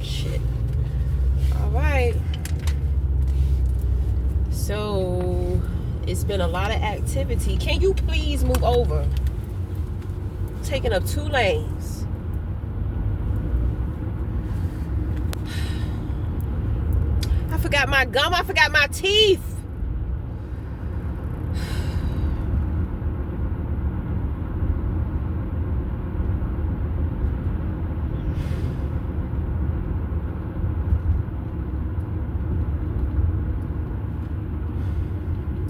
Shit. All right. So it's been a lot of activity. Can you please move over? Taking up 2 lanes. I forgot my gum. I forgot my teeth.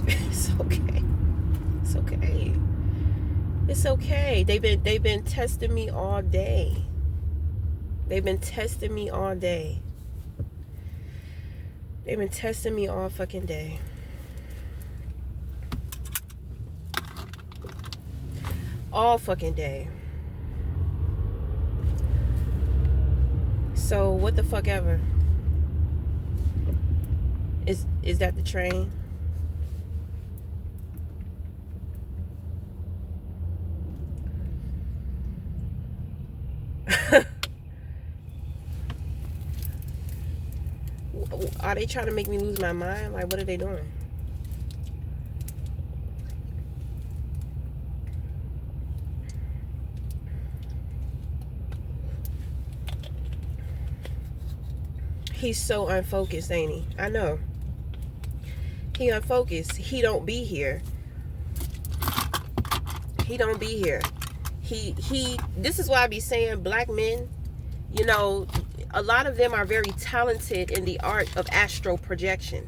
It's okay. It's okay. It's okay. They've been testing me all day. They've been testing me all day. They've been testing me all fucking day. All fucking day. So what the fuck ever? Is that the train? Are they trying to make me lose my mind? Like, what are they doing? He's so unfocused, ain't he? I know. He unfocused. He don't be here. He don't be here. He this is why I be saying black men, you know, a lot of them are very talented in the art of astral projection.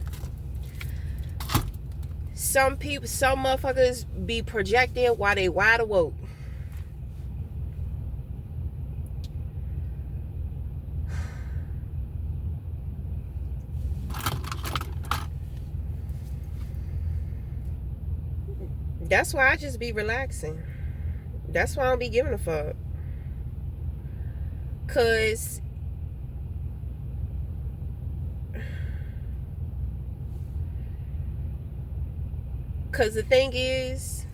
Some motherfuckers be projecting while they wide awoke. That's why I just be relaxing. That's why I don't be giving a fuck. Cause the thing is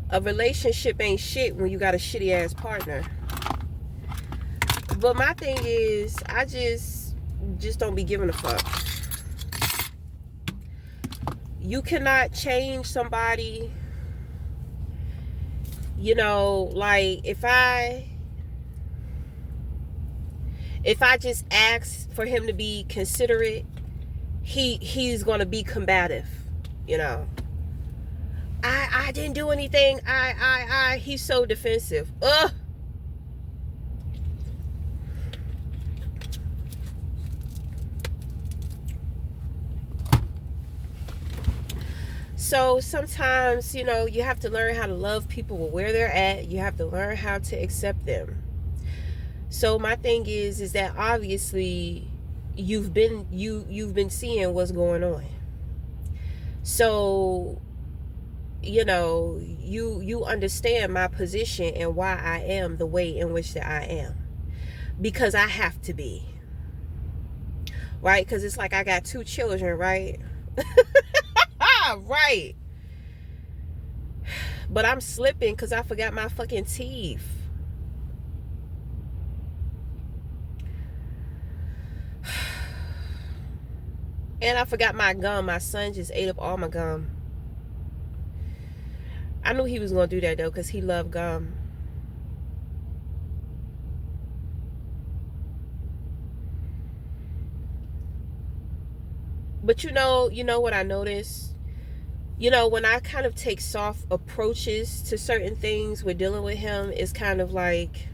a relationship ain't shit when you got a shitty ass partner. But my thing is, I just don't be giving a fuck. You cannot change somebody. You know, like if I just ask for him to be considerate, he's gonna be combative. You know, I didn't do anything. He's so defensive. Ugh. So sometimes, you know, you have to learn how to love people where they're at. You have to learn how to accept them. So my thing is that obviously you've been seeing what's going on. So, you know, you understand my position and why I am the way in which that I am. Because I have to be. Right? Because it's like I got 2 children, right? Right. But I'm slipping because I forgot my fucking teeth. And I forgot my gum. My son just ate up all my gum. I knew he was going to do that though because he loved gum. But you know what I noticed? You know, when I kind of take soft approaches to certain things with dealing with him, it's kind of like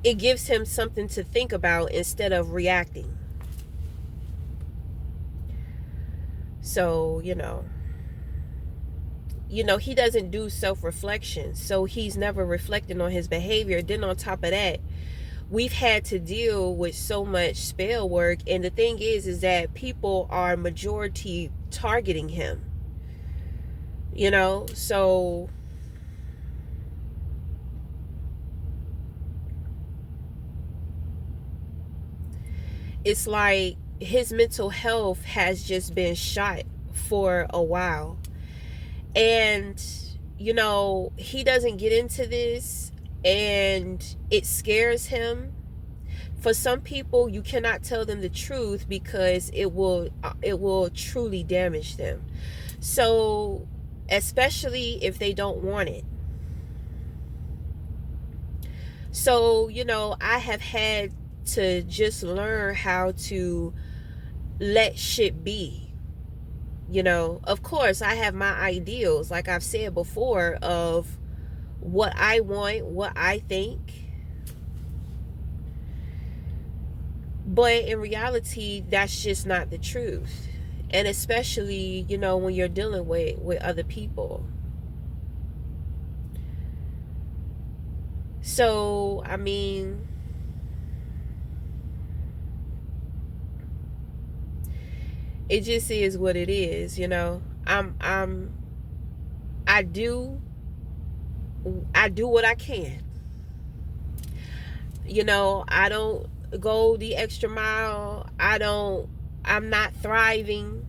it gives him something to think about instead of reacting. So, you know, he doesn't do self-reflection. So he's never reflecting on his behavior. Then on top of that, we've had to deal with so much spell work. And the thing is that people are majority targeting him. You know, so it's like his mental health has just been shot for a while. And, he doesn't get into this and it scares him. For some people, you cannot tell them the truth because it will truly damage them. So, especially if they don't want it. So, I have had to just learn how to let shit be. Of course, I have my ideals, like I've said before, of what I want, what I think. But in reality, that's just not the truth. And especially, when you're dealing with other people. So, I mean, it just is what it is, I do what I can. I don't go the extra mile. I'm not thriving.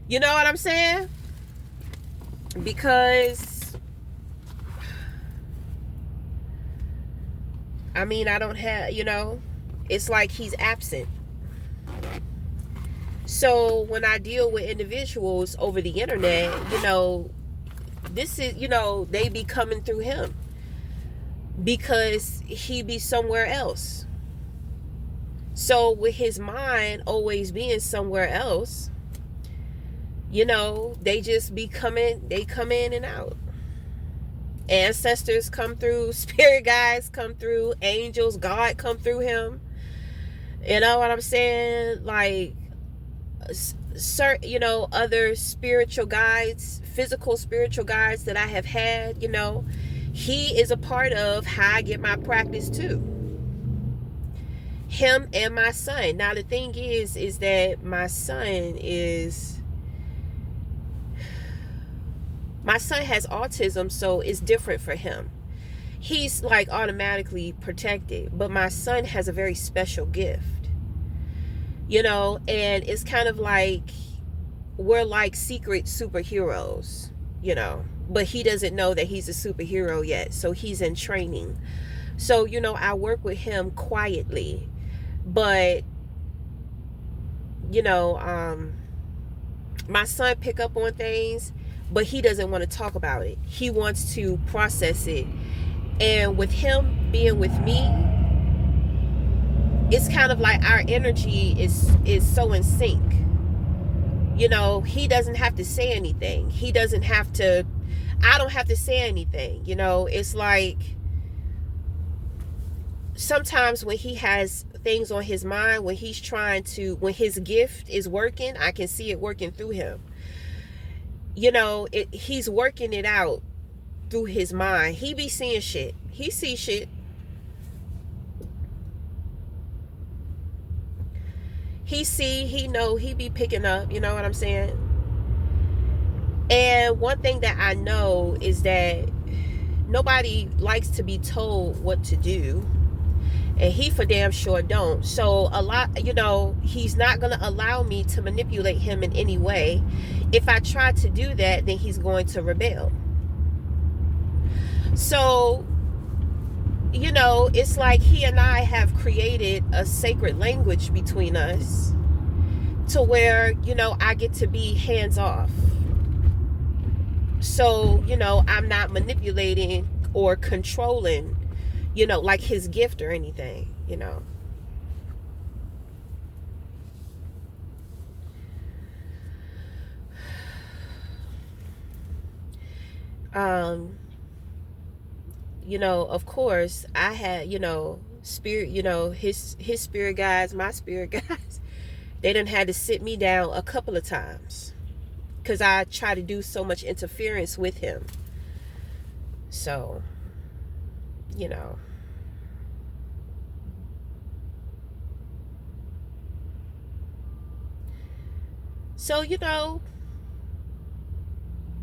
You know what I'm saying? Because I don't have, it's like he's absent. So when I deal with individuals over the internet, this is, they be coming through him because he be somewhere else. So with his mind always being somewhere else, they just be coming, they come in and out. Ancestors come through, spirit guides come through, angels, God come through him. You know what I'm saying? Like, certain, other spiritual guides, physical spiritual guides that I have had, he is a part of how I get my practice too. Him and my son. Now the thing is that my son has autism, so it's different for him. He's like automatically protected, but my son has a very special gift. And it's kind of like we're like secret superheroes, but he doesn't know that he's a superhero yet, so he's in training. So, I work with him quietly, but my son pick up on things, but he doesn't want to talk about it. He wants to process it. And with him being with me, it's kind of like our energy is so in sync. He doesn't have to say anything. I don't have to say anything. It's like sometimes when he has things on his mind, when his gift is working, I can see it working through him. He's working it out through his mind. He be seeing shit. He sees shit. He be picking up, you know what I'm saying? And one thing that I know is that nobody likes to be told what to do, and he for damn sure don't. So a lot, he's not going to allow me to manipulate him in any way. If I try to do that, then he's going to rebel. So, it's like he and I have created a sacred language between us to where, I get to be hands off. So, I'm not manipulating or controlling, like his gift or anything, of course I had, spirit, his spirit guides, my spirit guides, they done had to sit me down a couple of times because I try to do so much interference with him. So, so,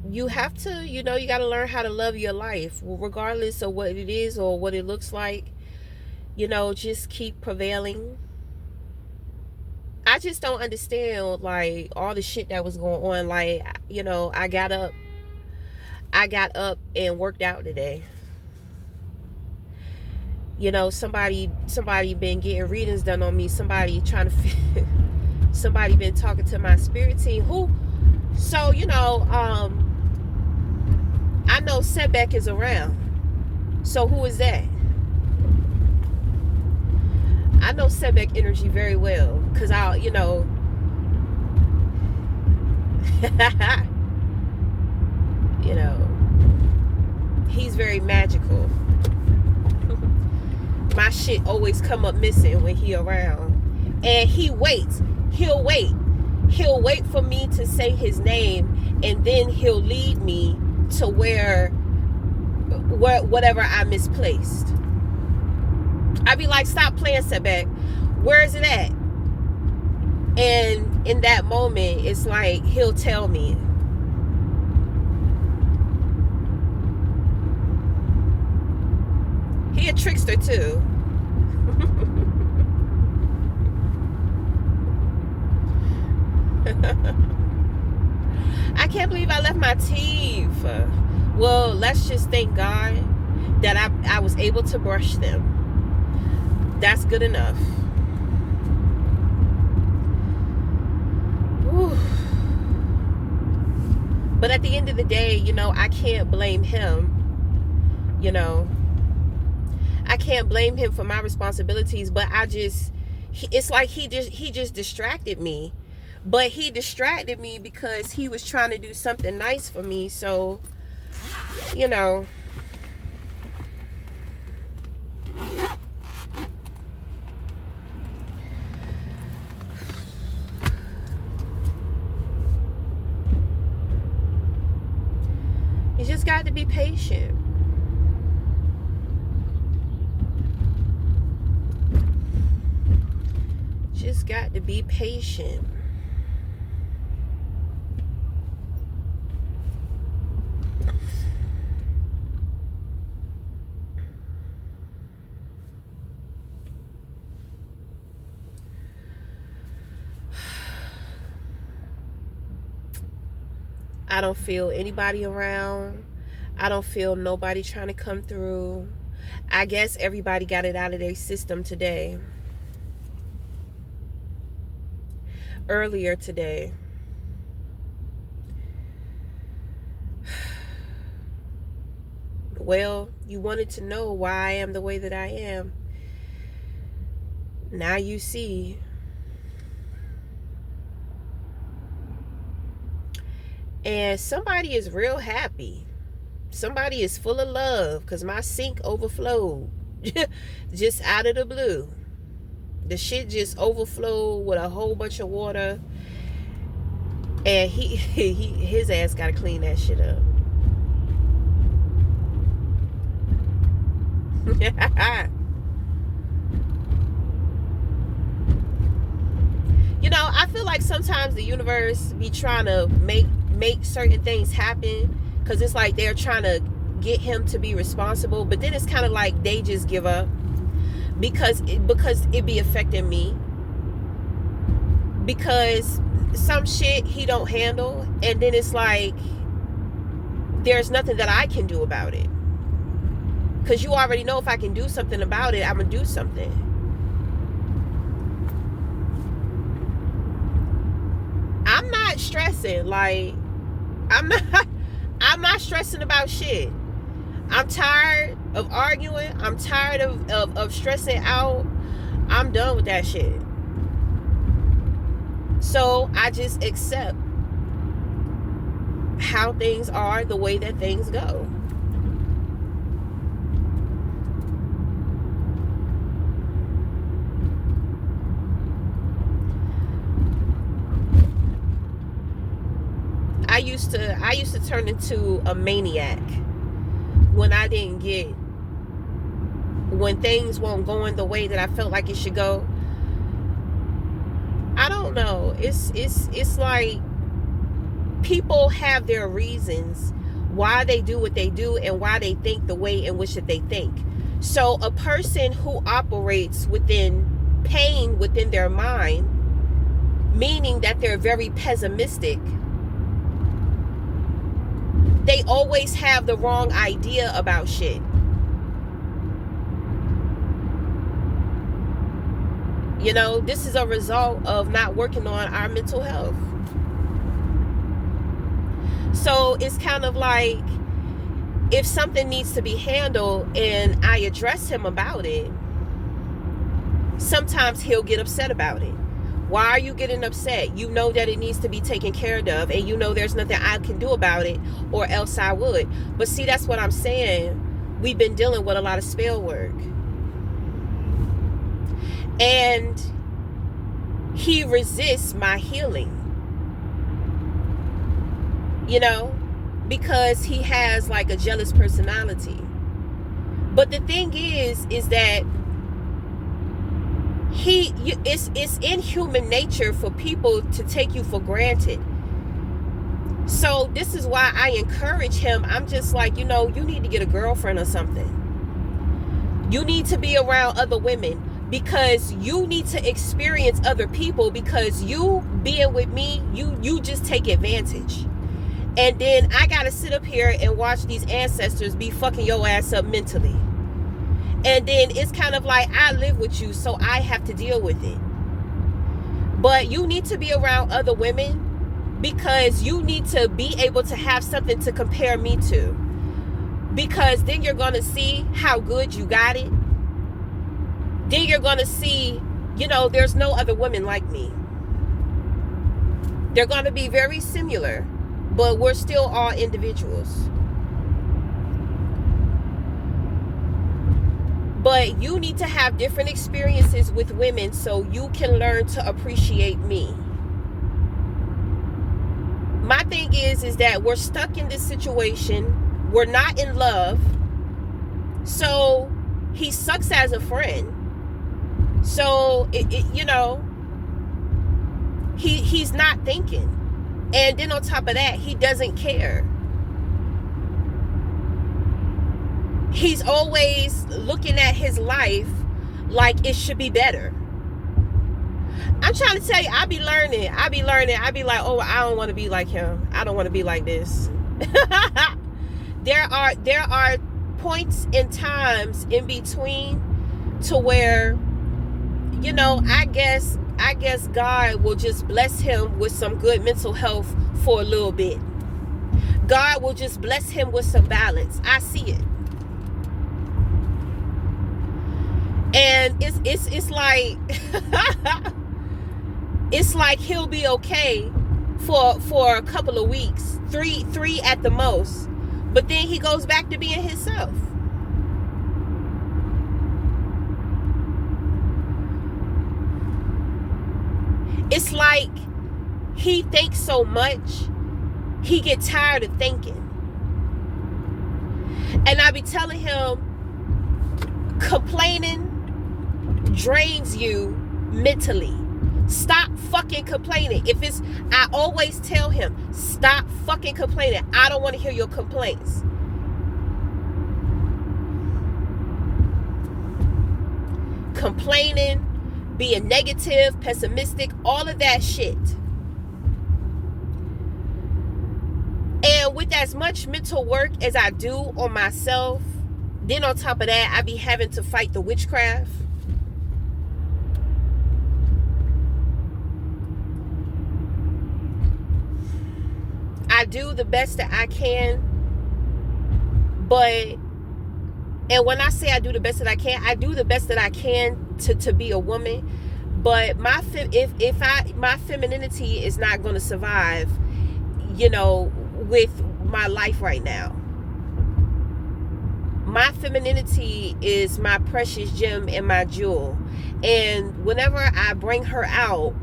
you have to, you got to learn how to love your life, regardless of what it is or what it looks like. Just keep prevailing. I I just don't understand, like, all the shit that was going on. Like, you know, I got up and worked out today. You know, somebody been getting readings done on me. Somebody trying to somebody been talking to my spirit team. Who? So, you know, I know Setback is around. So who is that? I know Setback energy very well, because I'll, you know, you know, he's very magical. My shit always come up missing when he around. And he waits. He'll wait for me to say his name, and then he'll lead me to where whatever I misplaced. I'd be like, stop playing, Setback. Where is it at? And in that moment, it's like he'll tell me. He a trickster too. I can't believe I left my teeth. Well, let's just thank God that I was able to brush them. That's good enough. Whew. But at the end of the day, you know, I can't blame him. You know, I can't blame him for my responsibilities, but it's like he just distracted me. But he distracted me because he was trying to do something nice for me. So, you know, you just got to be patient. Just got to be patient. I don't feel anybody around. I don't feel nobody trying to come through. I guess everybody got it out of their system today. Earlier today. Well, you wanted to know why I am the way that I am. Now you see. And somebody is real happy. Somebody is full of love because my sink overflowed. Just out of the blue. The shit just overflowed with a whole bunch of water. And his ass got to clean that shit up. You know, I feel like sometimes the universe be trying to make certain things happen, because it's like they're trying to get him to be responsible, but then it's kind of like they just give up because it be affecting me, because some shit he don't handle, and then it's like there's nothing that I can do about it, because you already know if I can do something about it, I'm gonna do something. I'm not stressing. Like, I'm not stressing about shit. I'm tired of arguing. I'm tired of stressing out. I'm done with that shit. So I just accept how things are, the way that things go. I used to turn into a maniac when things weren't going the way that I felt like it should go. I don't know. It's like people have their reasons why they do what they do and why they think the way in which that they think. So a person who operates within pain within their mind meaning that they're very pessimistic. They always have the wrong idea about shit. You know, this is a result of not working on our mental health. So it's kind of like, if something needs to be handled and I address him about it, sometimes he'll get upset about it. Why are you getting upset? You know that it needs to be taken care of, and you know there's nothing I can do about it, or else I would. But see, that's what I'm saying. We've been dealing with a lot of spell work. And he resists my healing. You know, because he has like a jealous personality. But the thing is that it's in human nature for people to take you for granted. So this is why I encourage him. I'm just like, you know, you need to get a girlfriend or something. You need to be around other women, because you need to experience other people, because you being with me, you just take advantage. And then I gotta sit up here and watch these ancestors be fucking your ass up mentally. And then it's kind of like, I live with you, so I have to deal with it. But you need to be around other women, because you need to be able to have something to compare me to. Because then you're going to see how good you got it. Then you're going to see, you know, there's no other women like me. They're going to be very similar, but we're still all individuals. But you need to have different experiences with women so you can learn to appreciate me. My thing is that we're stuck in this situation. We're not in love. So he sucks as a friend. So, you know, he's not thinking. And then on top of that, he doesn't care. He's always looking at his life like it should be better. I'm trying to tell you, I be learning. I be like, oh, I don't want to be like him. I don't want to be like this. There are points and times in between to where, you know, I guess God will just bless him with some good mental health for a little bit. God will just bless him with some balance. I see it. And it's like it's like he'll be okay for a couple of weeks, three at the most, but then he goes back to being himself. It's like he thinks so much, he get tired of thinking. And I be telling him, complaining drains you mentally. Stop fucking complaining. I always tell him, stop fucking complaining. I don't want to hear your complaints. Complaining, being negative, pessimistic, all of that shit. And with as much mental work as I do on myself, then on top of that, I be having to fight the witchcraft. I do the best that I can, and when I say I do the best that I can, I do the best that I can to be a woman. But my femininity is not going to survive, you know, with my life right now. My femininity is my precious gem and my jewel. And whenever I bring her out,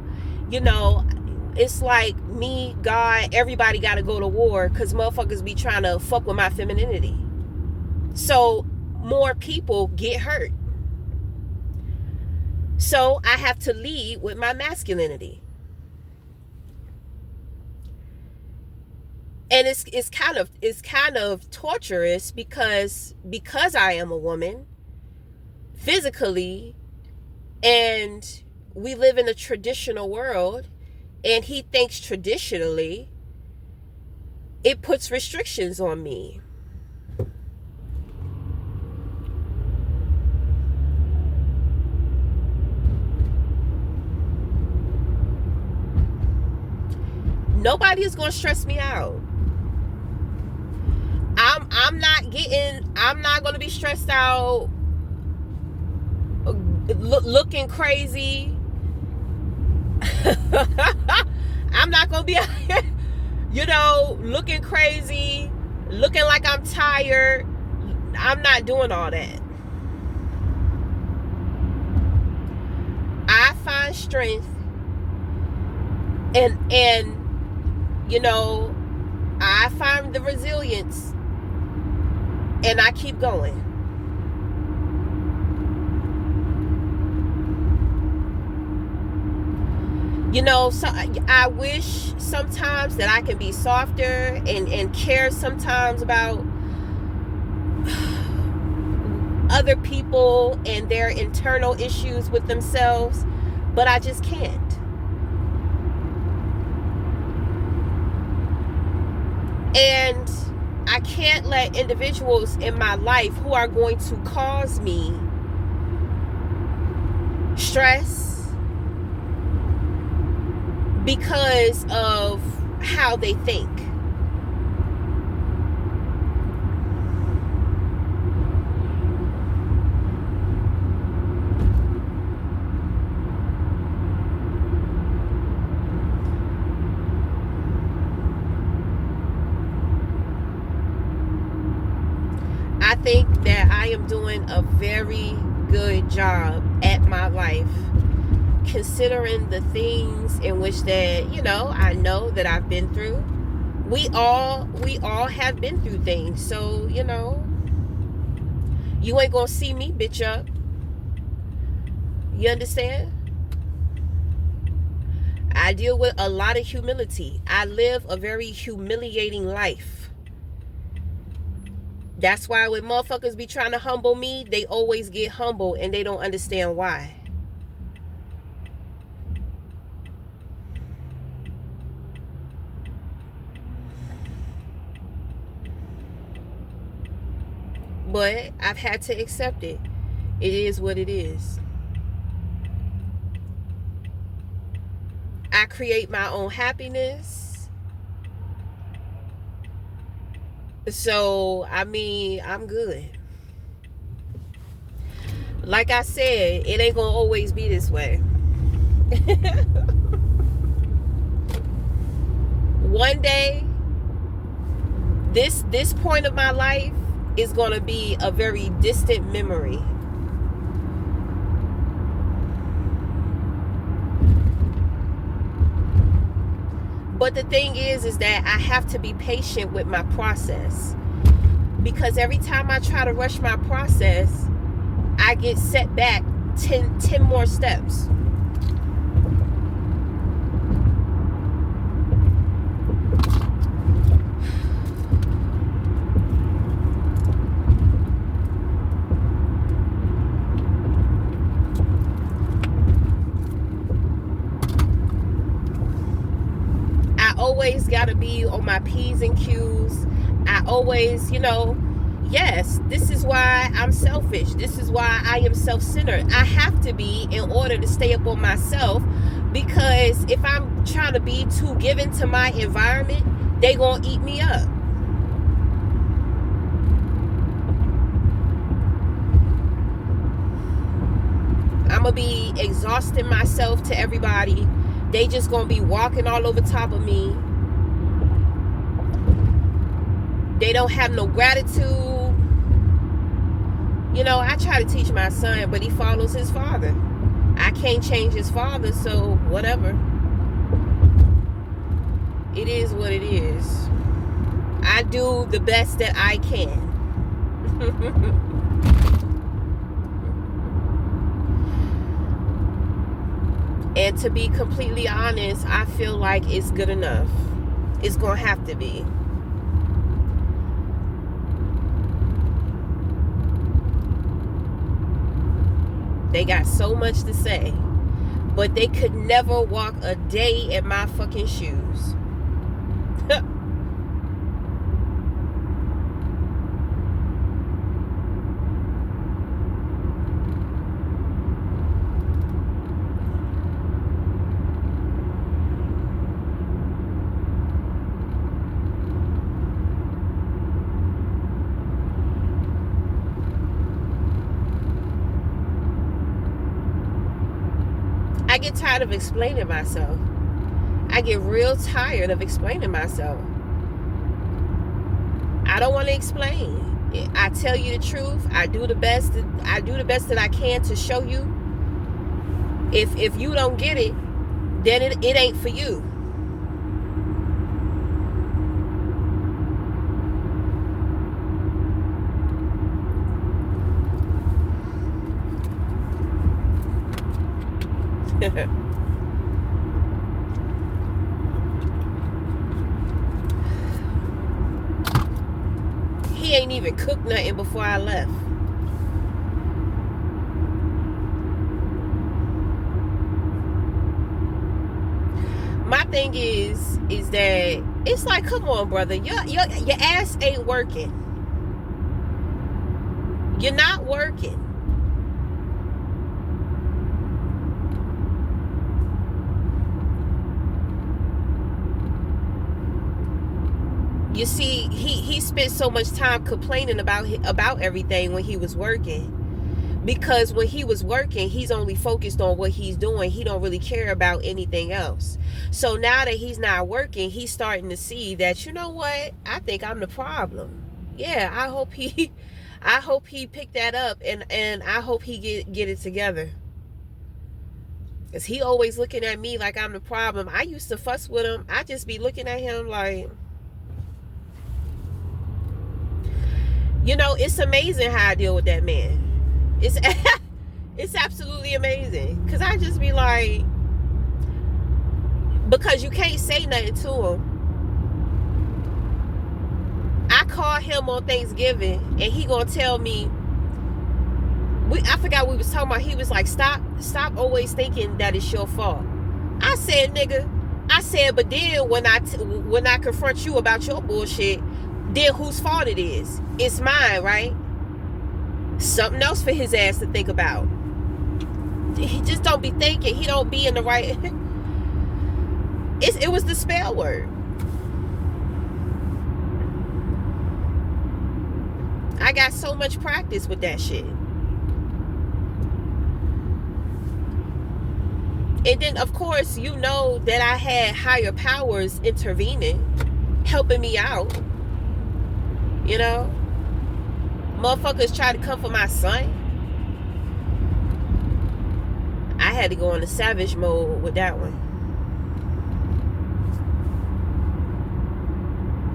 you know, it's like me, God, everybody got to go to war because motherfuckers be trying to fuck with my femininity. So more people get hurt. So I have to lead with my masculinity. And it's kind of torturous because I am a woman physically, and we live in a traditional world. and he thinks traditionally, it puts restrictions on me. Nobody is going to stress me out. I'm not going to be stressed out looking crazy. I'm not going to be looking crazy, looking like I'm tired. I'm not doing all that. I find strength and I find the resilience, and I keep going. So I wish sometimes that I can be softer and care sometimes about other people and their internal issues with themselves, but I just can't. And I can't let individuals in my life who are going to cause me stress because of how they think. I think that I am doing a very good job at my life, considering the things in which that, I know that I've been through. We all have been through things. So, you ain't gonna see me bitch up. You understand? I deal with a lot of humility. I live a very humiliating life. That's why when motherfuckers be trying to humble me, they always get humble and they don't understand why. But I've had to accept it. It is what it is. I create my own happiness. So, I'm good. Like I said, it ain't gonna always be this way. One day, this point of my life is gonna be a very distant memory. But the thing is that I have to be patient with my process, because every time I try to rush my process, I get set back 10 more steps. Always got to be on my P's and Q's. I always, yes, this is why I'm selfish. This is why I am self-centered. I have to be in order to stay up on myself, because if I'm trying to be too given to my environment, they gonna eat me up. I'm gonna be exhausting myself to everybody. They just gonna be walking all over top of me. They don't have no gratitude. I try to teach my son, but he follows his father. I can't change his father, so whatever. It is what it is. I do the best that I can. And to be completely honest, I feel like it's good enough. It's gonna have to be. They got so much to say, but they could never walk a day in my fucking shoes. I get tired of explaining myself. I get real tired of explaining myself. I don't want to explain. I tell you the truth. I do the best that I can to show you. If you don't get it, then it ain't for you. He ain't even cooked nothing before I left. My thing is that it's like, come on, brother, your ass ain't working. You're not working. You see, he spent so much time complaining about everything when he was working. Because when he was working, he's only focused on what he's doing. He don't really care about anything else. So now that he's not working, he's starting to see that, you know what? I think I'm the problem. Yeah, I hope he picked that up, and I hope he get it together. Because he always looking at me like I'm the problem. I used to fuss with him. I just be looking at him like, you know, it's amazing how I deal with that man. It's absolutely amazing. Because I just be like, because you can't say nothing to him. I call him on Thanksgiving and he gonna tell me, I forgot what we was talking about. He was like, stop always thinking that it's your fault. I said, nigga, but then when I confront you about your bullshit, then whose fault it is? It's mine, right? Something else for his ass to think about. He just don't be thinking. He don't be in the right. It was the spell word. I got so much practice with that shit. And then, of course, you know that I had higher powers intervening, helping me out. You know? Motherfuckers try to come for my son. I had to go into savage mode with that one.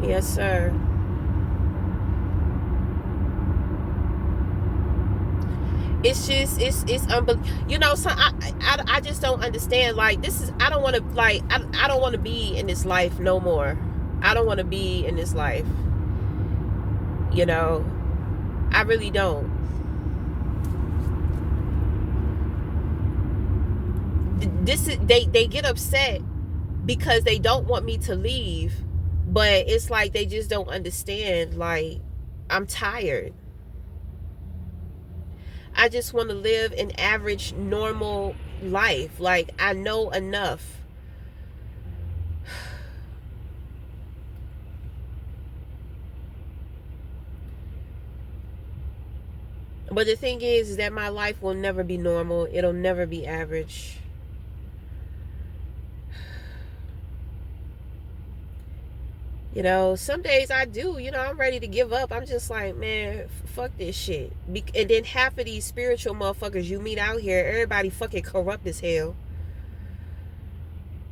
Yes, sir. It's just, it's unbelievable. You know, so I just don't understand. Like, this is, I don't want to, like, I don't want to be in this life no more. I don't want to be in this life. You know, I really don't. This is, they get upset because they don't want me to leave, but it's like they just don't understand. Like, I'm tired. I just want to live an average, normal life. Like, I know enough. But the thing is that my life will never be normal. It'll never be average. You know, some days I do, you know, I'm ready to give up. I'm just like, man, fuck this shit. And then half of these spiritual motherfuckers you meet out here, everybody fucking corrupt as hell.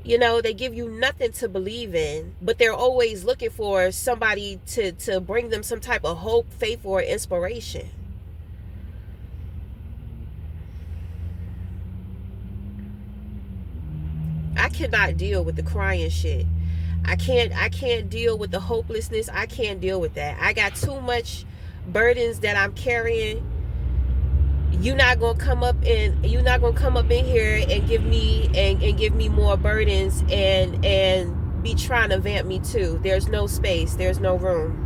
You know, they give you nothing to believe in, but they're always looking for somebody to bring them some type of hope, faith, or inspiration. I cannot deal with the crying shit. I can't deal with the hopelessness. I can't deal with that. I got too much burdens that I'm carrying You're not gonna come up in here and give me more burdens and be trying to vamp me too. There's no space, there's no room.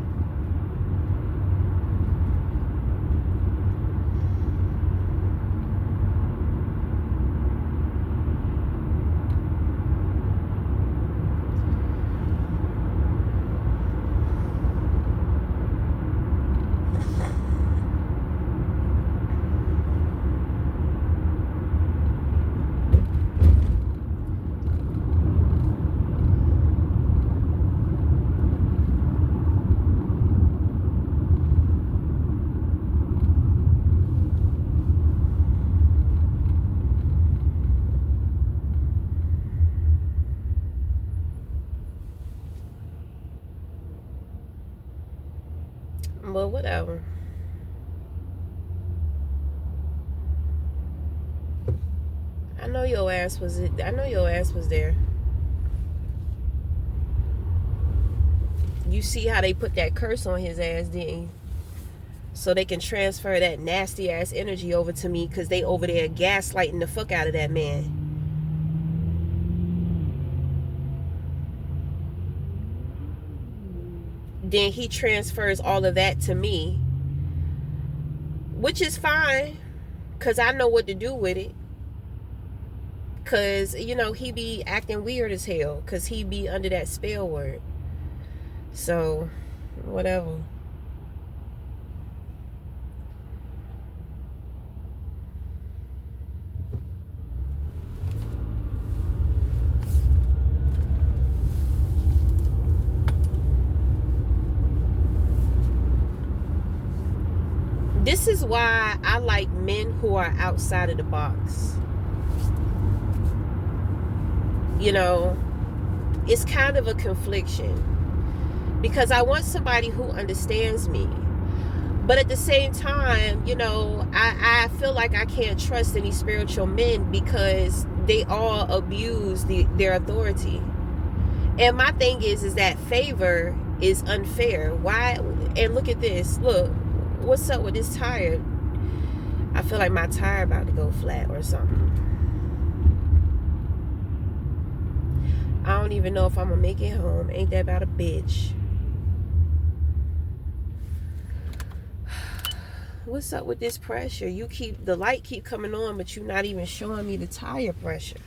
Well, whatever. I know your ass was there. You see how they put that curse on his ass, didn't you? So they can transfer that nasty ass energy over to me, because they over there gaslighting the fuck out of that man. Then he transfers all of that to me, which is fine, because I know what to do with it. Because, you know, he be acting weird as hell, because he be under that spell word. So, whatever. This is why I like men who are outside of the box. You know, it's kind of a confliction, because I want somebody who understands me. But at the same time, you know, I feel like I can't trust any spiritual men, because they all abuse their authority. And my thing is that favor is unfair. Why? And look at this. Look, what's up with this tire? I feel like my tire about to go flat or something. I don't even know if I'm gonna make it home. Ain't that about a bitch? What's up with this pressure? The light keep coming on, but you're not even showing me the tire pressure.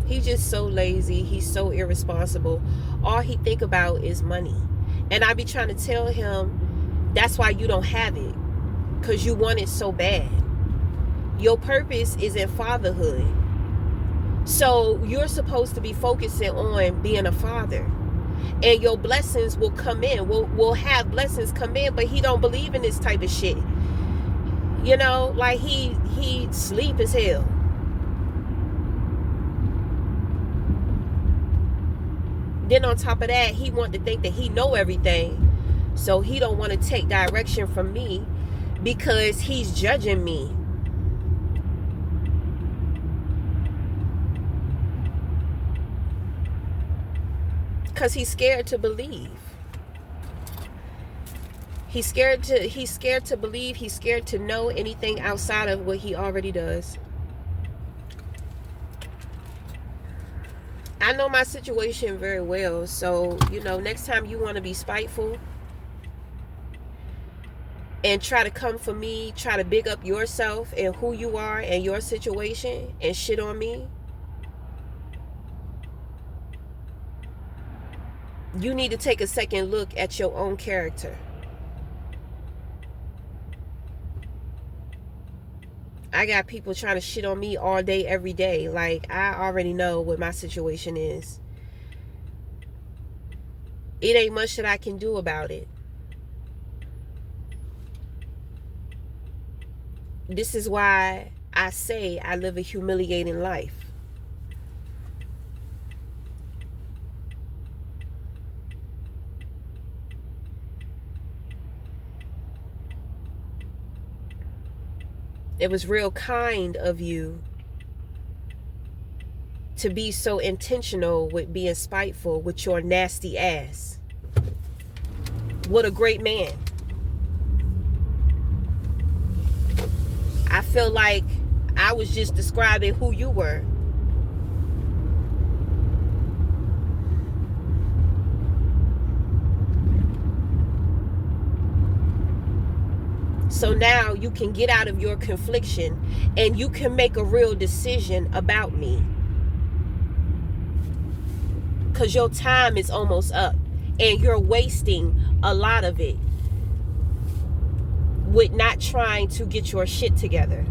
He's just so lazy. He's so irresponsible. All he think about is money. And I be trying to tell him, that's why you don't have it, because you want it so bad. Your purpose is in fatherhood. So you're supposed to be focusing on being a father, and your blessings will come in. We'll have blessings come in, but he don't believe in this type of shit. You know, like he sleep as hell. Then on top of that, he want to think that he know everything. So he don't want to take direction from me, because he's judging me. Because he's scared to believe. He's scared to believe. He's scared to know anything outside of what he already does. I know my situation very well. So, you know, next time you want to be spiteful and try to come for me, try to big up yourself and who you are and your situation and shit on me, you need to take a second look at your own character. I got people trying to shit on me all day, every day. Like, I already know what my situation is. It ain't much that I can do about it. This is why I say I live a humiliating life. It was real kind of you to be so intentional with being spiteful with your nasty ass. What a great man. I feel like I was just describing who you were. So now you can get out of your confliction and you can make a real decision about me. Because your time is almost up and you're wasting a lot of it with not trying to get your shit together.